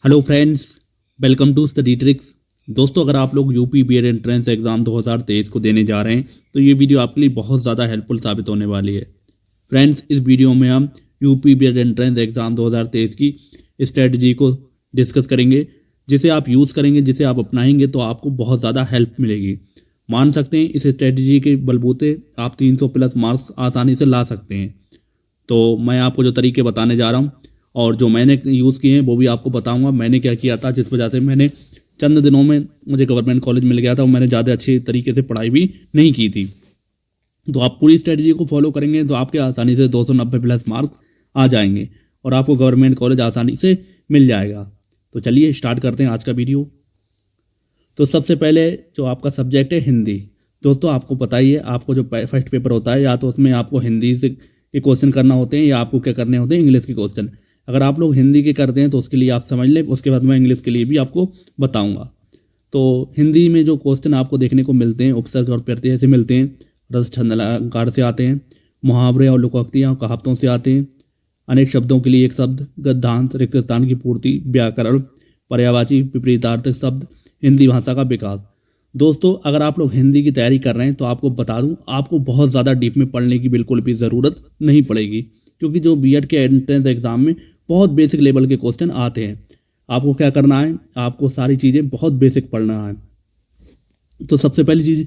Hello friends, welcome to study tricks. दोस्तों, अगर आप लोग यूपी बीएड एंट्रेंस एग्ज़ाम 2023 को देने जा रहे हैं तो ये वीडियो आपके लिए बहुत ज़्यादा हेल्पफुल साबित होने वाली है। फ्रेंड्स, इस वीडियो में हम यूपी बीएड एंट्रेंस एग्ज़ाम 2023 की स्ट्रेटजी को डिस्कस करेंगे, जिसे आप यूज़ करेंगे, जिसे आप अपनाएंगे तो आपको बहुत ज़्यादा हेल्प मिलेगी। मान सकते हैं इस स्ट्रेटजी के बलबूते आप 300 प्लस मार्क्स आसानी से ला सकते हैं। तो मैं आपको जो तरीके बताने जा रहा हूँ और जो मैंने यूज़ किए हैं वो भी आपको बताऊंगा मैंने क्या किया था, जिस वजह से मैंने चंद दिनों में मुझे गवर्नमेंट कॉलेज मिल गया था और मैंने ज़्यादा अच्छे तरीके से पढ़ाई भी नहीं की थी। तो आप पूरी स्ट्रेटजी को फॉलो करेंगे तो आपके आसानी से 290 प्लस मार्क्स आ जाएंगे और आपको गवर्नमेंट कॉलेज आसानी से मिल जाएगा। तो चलिए स्टार्ट करते हैं आज का वीडियो। तो सबसे पहले जो आपका सब्जेक्ट है हिंदी। दोस्तों, आपको पता ही है, आपको जो फर्स्ट पेपर होता है या तो उसमें आपको हिंदी से के क्वेश्चन करना होते हैं या आपको क्या करने होते हैं, इंग्लिश के क्वेश्चन। अगर आप लोग हिंदी के करते हैं तो उसके लिए आप समझ लें, उसके बाद मैं इंग्लिश के लिए भी आपको बताऊंगा। तो हिंदी में जो क्वेश्चन आपको देखने को मिलते हैं, उपसर्ग और प्रत्यय से मिलते हैं, रस छंद अलंकार से आते हैं, मुहावरे और लोकोक्तियाँ और कहावतों से आते हैं, अनेक शब्दों के लिए एक शब्द, गद्यांत, रिक्त स्थान की पूर्ति, व्याकरण, पर्यायवाची, विपरीतार्थक शब्द, हिंदी भाषा का विकास। दोस्तों, अगर आप लोग हिंदी की तैयारी कर रहे हैं तो आपको बता दूं, आपको बहुत ज़्यादा डीप में पढ़ने की बिल्कुल भी ज़रूरत नहीं पड़ेगी, क्योंकि जो बीएड के एंट्रेंस एग्जाम में बहुत बेसिक लेवल के क्वेश्चन आते हैं। आपको क्या करना है, आपको सारी चीज़ें बहुत बेसिक पढ़ना है। तो सबसे पहली चीज़,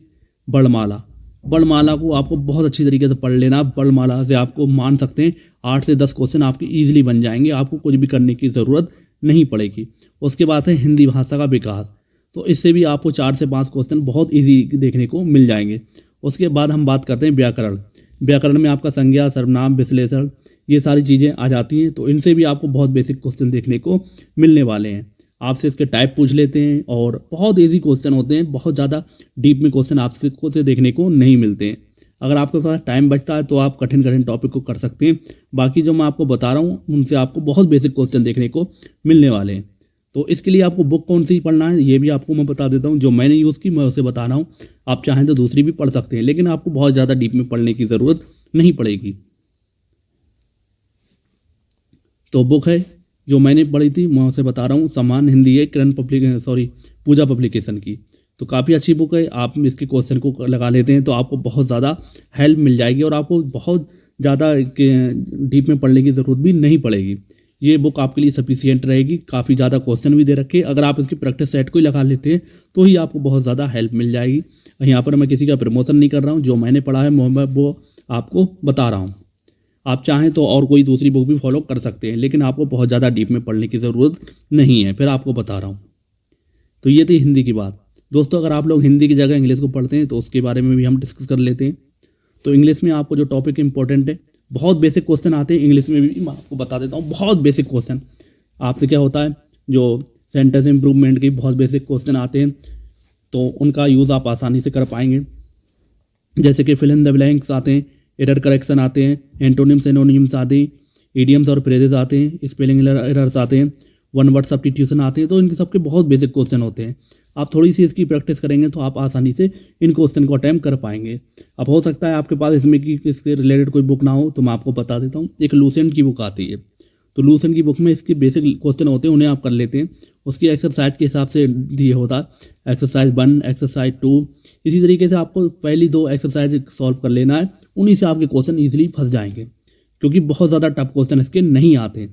वर्णमाला। वर्णमाला को आपको बहुत अच्छी तरीके से पढ़ लेना। वर्णमाला से आपको मान सकते हैं 8 से 10 क्वेश्चन आपके ईजिली बन जाएंगे, आपको कुछ भी करने की ज़रूरत नहीं पड़ेगी। उसके बाद है हिंदी भाषा का विकास। तो इससे भी आपको 4 से 5 क्वेश्चन बहुत इजी देखने को मिल जाएंगे। उसके बाद हम बात करते हैं व्याकरण। व्याकरण में आपका संज्ञा, सर्वनाम, विश्लेषण, ये सारी चीज़ें आ जाती हैं। तो इनसे भी आपको बहुत बेसिक क्वेश्चन देखने को मिलने वाले हैं। आपसे इसके टाइप पूछ लेते हैं और बहुत इजी क्वेश्चन होते हैं, बहुत ज़्यादा डीप में क्वेश्चन आपसे से देखने को नहीं मिलते हैं। अगर आपके पास टाइम बचता है तो आप कठिन कठिन टॉपिक को कर सकते हैं। बाकी जो मैं आपको बता रहा हूँ उनसे आपको बहुत बेसिक क्वेश्चन देखने को मिलने वाले हैं। तो इसके लिए आपको बुक कौन सी पढ़ना है ये भी आपको मैं बता देता हूँ। जो मैंने यूज़ की मैं उसे बता रहा हूँ, आप चाहें तो दूसरी भी पढ़ सकते हैं, लेकिन आपको बहुत ज़्यादा डीप में पढ़ने की ज़रूरत नहीं पड़ेगी। तो बुक है जो मैंने पढ़ी थी, मैं उसे बता रहा हूँ, समान हिंदी है, पूजा पब्लिकेशन की। तो काफ़ी अच्छी बुक है। आप इसके क्वेश्चन को लगा लेते हैं तो आपको बहुत ज़्यादा हेल्प मिल जाएगी और आपको बहुत ज़्यादा डीप में पढ़ने की ज़रूरत भी नहीं पड़ेगी। ये बुक आपके लिए सफिशियंट रहेगी। काफ़ी ज़्यादा क्वेश्चन भी दे रखे हैं। अगर आप इसकी प्रैक्टिस सेट को ही लगा लेते हैं तो ही आपको बहुत ज़्यादा हेल्प मिल जाएगी। यहाँ पर मैं किसी का प्रमोशन नहीं कर रहा हूँ, जो मैंने पढ़ा है मैं वो आपको बता रहा हूँ। आप चाहें तो और कोई दूसरी बुक भी फॉलो कर सकते हैं, लेकिन आपको बहुत ज़्यादा डीप में पढ़ने की ज़रूरत नहीं है, फिर आपको बता रहा हूँ। तो ये थी हिंदी की बात। दोस्तों, अगर आप लोग हिंदी की जगह इंग्लिश को पढ़ते हैं तो उसके बारे में भी हम डिस्कस कर लेते हैं। तो इंग्लिश में आपको जो टॉपिक इंपॉर्टेंट है, बहुत बेसिक क्वेश्चन आते हैं इंग्लिश में भी, मैं आपको बता देता हूँ। बहुत बेसिक क्वेश्चन आपसे क्या होता है, जो सेंटेंस इंप्रूवमेंट के बहुत बेसिक क्वेश्चन आते हैं, तो उनका यूज़ आप आसानी से कर पाएंगे। जैसे कि फिल इन द ब्लैंक्स आते हैं, एरर करेक्शन आते हैं, एंटोनिम्स एनोनिम्स आते हैं, इडियम्स और फ्रेजेस आते हैं, स्पेलिंग एरर्स आते हैं, वन वर्ड सब्स्टिट्यूशन आते हैं। तो इनके सबके बहुत बेसिक क्वेश्चन होते हैं। आप थोड़ी सी इसकी प्रैक्टिस करेंगे तो आप आसानी से इन क्वेश्चन को अटैम्प्ट कर पाएंगे। अब हो सकता है आपके पास इसमें की इसके रिलेटेड कोई बुक ना हो, तो मैं आपको बता देता हूँ। एक लूसेंट की बुक आती है, तो लूसेंट की बुक में इसके बेसिक क्वेश्चन होते हैं, उन्हें आप कर लेते हैं। उसकी एक्सरसाइज के हिसाब से दिए होता है, एक्सरसाइज 1, एक्सरसाइज 2। इसी तरीके से आपको पहली 2 एक्सरसाइज सॉल्व कर लेना है, उन्हीं से आपके क्वेश्चन ईजिली फंस जाएंगे, क्योंकि बहुत ज़्यादा टफ क्वेश्चन इसके नहीं आते,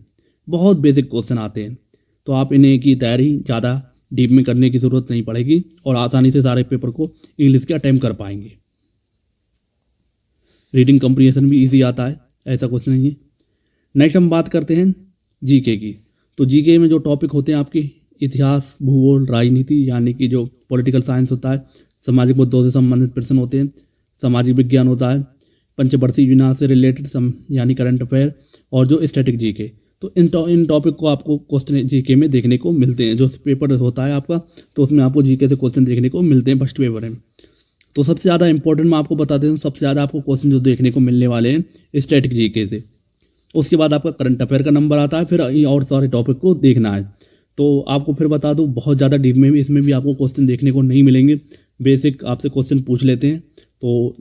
बहुत बेसिक क्वेश्चन आते हैं। तो आप इन्हें की तैयारी ज़्यादा डीप में करने की ज़रूरत नहीं पड़ेगी और आसानी से सारे पेपर को इंग्लिश के अटैम्प्ट कर पाएंगे। रीडिंग कम्प्रीहेंशन भी इजी आता है, ऐसा कुछ नहीं है। नेक्स्ट हम बात करते हैं जीके की। तो जीके में जो टॉपिक होते हैं आपके इतिहास, भूगोल, राजनीति, यानी कि जो पॉलिटिकल साइंस होता है, सामाजिक मुद्दों से संबंधित प्रश्न होते हैं, सामाजिक विज्ञान होता है, पंचवर्षीय योजना से रिलेटेड यानी करंट अफेयर, और जो स्टैटिक जीके। तो इन टॉपिक को आपको क्वेश्चन जीके में देखने को मिलते हैं। जो पेपर होता है आपका, तो उसमें आपको जीके से क्वेश्चन देखने को मिलते हैं फर्स्ट पेपर में। तो सबसे ज़्यादा इंपॉर्टेंट मैं आपको बता देता हूँ, सबसे ज़्यादा आपको क्वेश्चन जो देखने को मिलने वाले हैं स्टैटिक जीके से। उसके बाद आपका करंट अफेयर का नंबर आता है, फिर और सारे टॉपिक को देखना है। तो आपको फिर बता दूँ, बहुत ज़्यादा डीप में भी इसमें भी आपको क्वेश्चन देखने को नहीं मिलेंगे, बेसिक आपसे क्वेश्चन पूछ लेते हैं। तो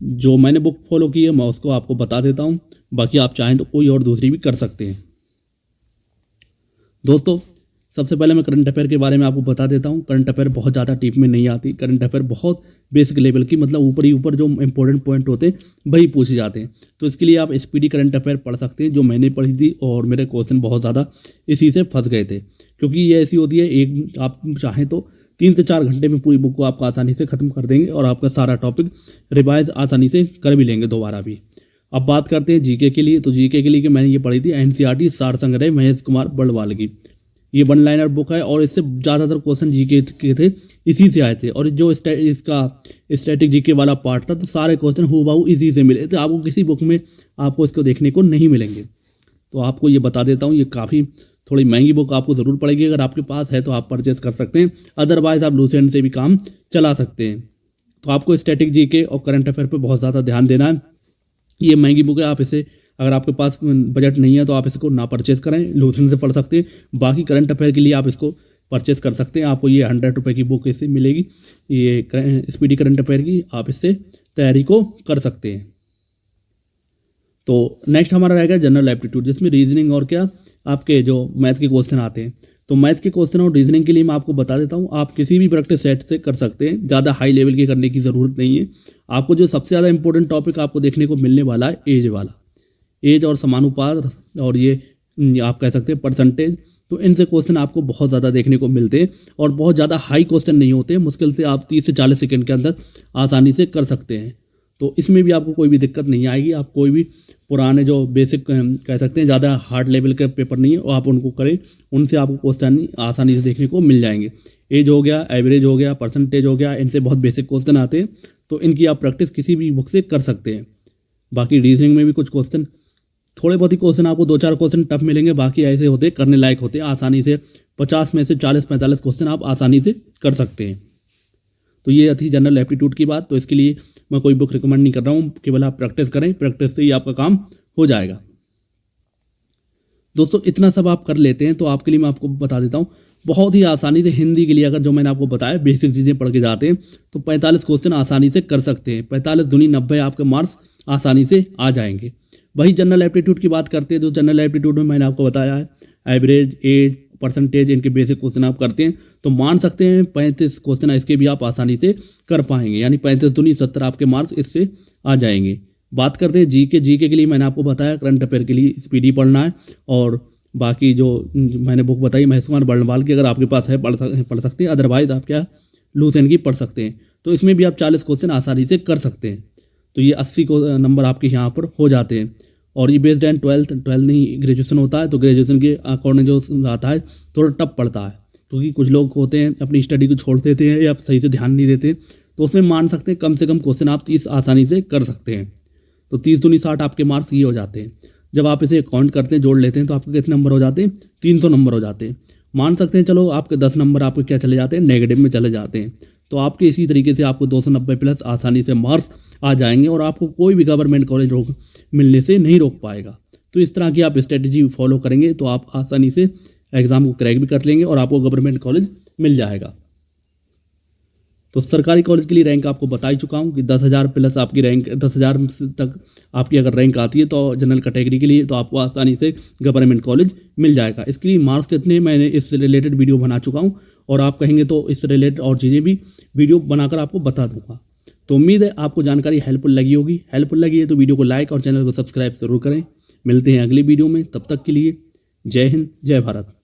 जो मैंने बुक फॉलो की है मैं उसको आपको बता देता हूँ, बाकी आप चाहें तो कोई और दूसरी भी कर सकते हैं। दोस्तों, सबसे पहले मैं करंट अफेयर के बारे में आपको बता देता हूँ। करंट अफेयर बहुत ज़्यादा डीप में नहीं आती। करंट अफेयर बहुत बेसिक लेवल की, मतलब ऊपर ही ऊपर जो इंपॉर्टेंट पॉइंट होते हैं वही पूछे जाते हैं। तो इसके लिए आप स्पीडी करंट अफेयर पढ़ सकते हैं, जो मैंने पढ़ी थी, और मेरे क्वेश्चन बहुत ज़्यादा इसी से फंस गए थे। क्योंकि ये ऐसी होती है, एक आप चाहें तो 3 से 4 घंटे में पूरी बुक को आपको आसानी से ख़त्म कर देंगे और आपका सारा टॉपिक रिवाइज आसानी से कर भी लेंगे दोबारा भी। अब बात करते हैं जीके के लिए। तो जीके के लिए कि मैंने ये पढ़ी थी एनसीईआरटी सार संग्रह महेश कुमार बड़वाल की। ये 1 लाइनर बुक है और इससे ज़्यादातर क्वेश्चन जीके के थे, इसी से आए थे। और जो इसका स्टैटिक जीके वाला पार्ट था, तो सारे क्वेश्चन हूबहू इसी से मिले थे। आपको किसी बुक में आपको इसको देखने को नहीं मिलेंगे। तो आपको ये बता देता हूँ, ये काफ़ी थोड़ी महंगी बुक आपको ज़रूर पड़ेगी। अगर आपके पास है तो आप परचेस कर सकते हैं, अदरवाइज़ आप लूसेंट से भी काम चला सकते हैं। तो आपको स्टैटिक जीके और करंट अफेयर पर बहुत ज़्यादा ध्यान देना है। ये महंगी बुक है, आप इसे, अगर आपके पास बजट नहीं है तो आप इसको ना परचेस करें, लूसेंट से पढ़ सकते हैं। बाकी करंट अफेयर के लिए आप इसको परचेस कर सकते हैं। आपको ये 100 रुपये की बुक इससे मिलेगी, ये स्पीडी करंट अफेयर की। आप इससे तैयारी को कर सकते हैं। तो नेक्स्ट हमारा रहेगा जनरल एप्टीट्यूड, जिसमें रीजनिंग और क्या आपके जो मैथ के क्वेश्चन आते हैं। तो मैथ के क्वेश्चन और रीजनिंग के लिए मैं आपको बता देता हूँ, आप किसी भी प्रैक्टिस सेट से कर सकते हैं, ज़्यादा हाई लेवल के करने की ज़रूरत नहीं है। आपको जो सबसे ज़्यादा इंपॉर्टेंट टॉपिक आपको देखने को मिलने वाला है एज वाला, एज और समानुपात, और ये आप कह सकते हैं परसेंटेज। तो इनसे क्वेश्चन आपको बहुत ज़्यादा देखने को मिलते हैं और बहुत ज़्यादा हाई क्वेश्चन नहीं होते हैं। मुश्किल से आप 30 से 40 सेकंड के अंदर आसानी से कर सकते हैं। तो इसमें भी आपको कोई भी दिक्कत नहीं आएगी। आप कोई भी पुराने जो बेसिक कह सकते हैं ज़्यादा हार्ड लेवल के पेपर नहीं है, और आप उनको करें, उनसे आपको क्वेश्चन आसानी से देखने को मिल जाएंगे। एज हो गया, एवरेज हो गया, परसेंटेज हो गया, इनसे बहुत बेसिक क्वेश्चन आते हैं। तो इनकी आप प्रैक्टिस किसी भी बुक से कर सकते हैं। बाकी रीजनिंग में भी कुछ क्वेश्चन, थोड़े बहुत ही क्वेश्चन आपको 2-4 क्वेश्चन टफ मिलेंगे, बाकी ऐसे होते करने लायक होते हैं। आसानी से 50 में से 40-45 क्वेश्चन आप आसानी से कर सकते हैं। तो ये थी जनरल एप्टीट्यूड की बात। तो इसके लिए मैं कोई बुक रिकमेंड नहीं कर रहा हूँ, केवल आप प्रैक्टिस करें, प्रैक्टिस से ही आपका काम हो जाएगा। दोस्तों इतना सब आप कर लेते हैं तो आपके लिए मैं आपको बता देता हूँ, बहुत ही आसानी से हिंदी के लिए, अगर जो मैंने आपको बताया बेसिक चीज़ें पढ़ के जाते हैं तो 45 क्वेश्चन आसानी से कर सकते हैं। 45 दूनी 90 आपके मार्क्स आसानी से आ जाएंगे। वही जनरल एप्टीट्यूड की बात करते हैं। जो जनरल एप्टीट्यूड में मैंने आपको बताया है, एवरेज, एज, परसेंटेज, इनके बेसिक क्वेश्चन आप करते हैं तो मान सकते हैं 35 क्वेश्चन इसके भी आप आसानी से कर पाएंगे। यानी 35 दूनी 70 आपके मार्क्स इससे आ जाएंगे। बात करते हैं जीके। जीके के लिए मैंने आपको बताया करंट अफेयर के लिए स्पीडी पढ़ना है, और बाकी जो मैंने बुक बताई महेश कुमार बड़वाल की, अगर आपके पास है पढ़ सकते हैं, अदरवाइज आप क्या लूसेंट की पढ़ सकते हैं। तो इसमें भी आप 40 क्वेश्चन आसानी से कर सकते हैं। तो ये 80 नंबर आपके यहाँ पर हो जाते हैं। और ये बेस्ड एंड 12 नहीं ग्रेजुएशन होता है, तो ग्रेजुएशन के अकॉर्डिंग जो आता है थोड़ा टफ पड़ता है, क्योंकि कुछ लोग होते हैं अपनी स्टडी को छोड़ देते हैं या सही से ध्यान नहीं देते। तो उसमें मान सकते हैं कम से कम क्वेश्चन आप 30 आसानी से कर सकते हैं। तो 30 दूनी 60 आपके मार्क्स ये हो जाते हैं। जब आप इसे काउंट करते हैं, जोड़ लेते हैं, तो आपके कितने नंबर हो जाते हैं? 300 नंबर हो जाते हैं। मान सकते हैं चलो आपके 10 नंबर आपके क्या चले जाते हैं? नेगेटिव में चले जाते हैं। तो आपके इसी तरीके से आपको 290 प्लस आसानी से मार्क्स आ जाएंगे और आपको कोई भी गवर्नमेंट कॉलेज मिलने से नहीं रोक पाएगा। तो इस तरह की आप स्ट्रेटजी फॉलो करेंगे तो आप आसानी से एग्ज़ाम को क्रैक भी कर लेंगे और आपको गवर्नमेंट कॉलेज मिल जाएगा। तो सरकारी कॉलेज के लिए रैंक आपको बता ही चुका हूँ कि 10,000 प्लस आपकी रैंक, 10,000 तक आपकी अगर रैंक आती है तो जनरल कैटेगरी के लिए, तो आपको आसानी से गवर्नमेंट कॉलेज मिल जाएगा। इसके लिए मार्क्स कितने मैंने इस रिलेटेड वीडियो बना चुका हूँ, और आप कहेंगे तो इस रिलेटेड और चीज़ें भी वीडियो बनाकर आपको बता दूँगा। तो उम्मीद है आपको जानकारी हेल्पफुल लगी होगी। हेल्पफुल लगी है तो वीडियो को लाइक और चैनल को सब्सक्राइब जरूर करें। मिलते हैं अगली वीडियो में, तब तक के लिए जय हिंद, जय भारत।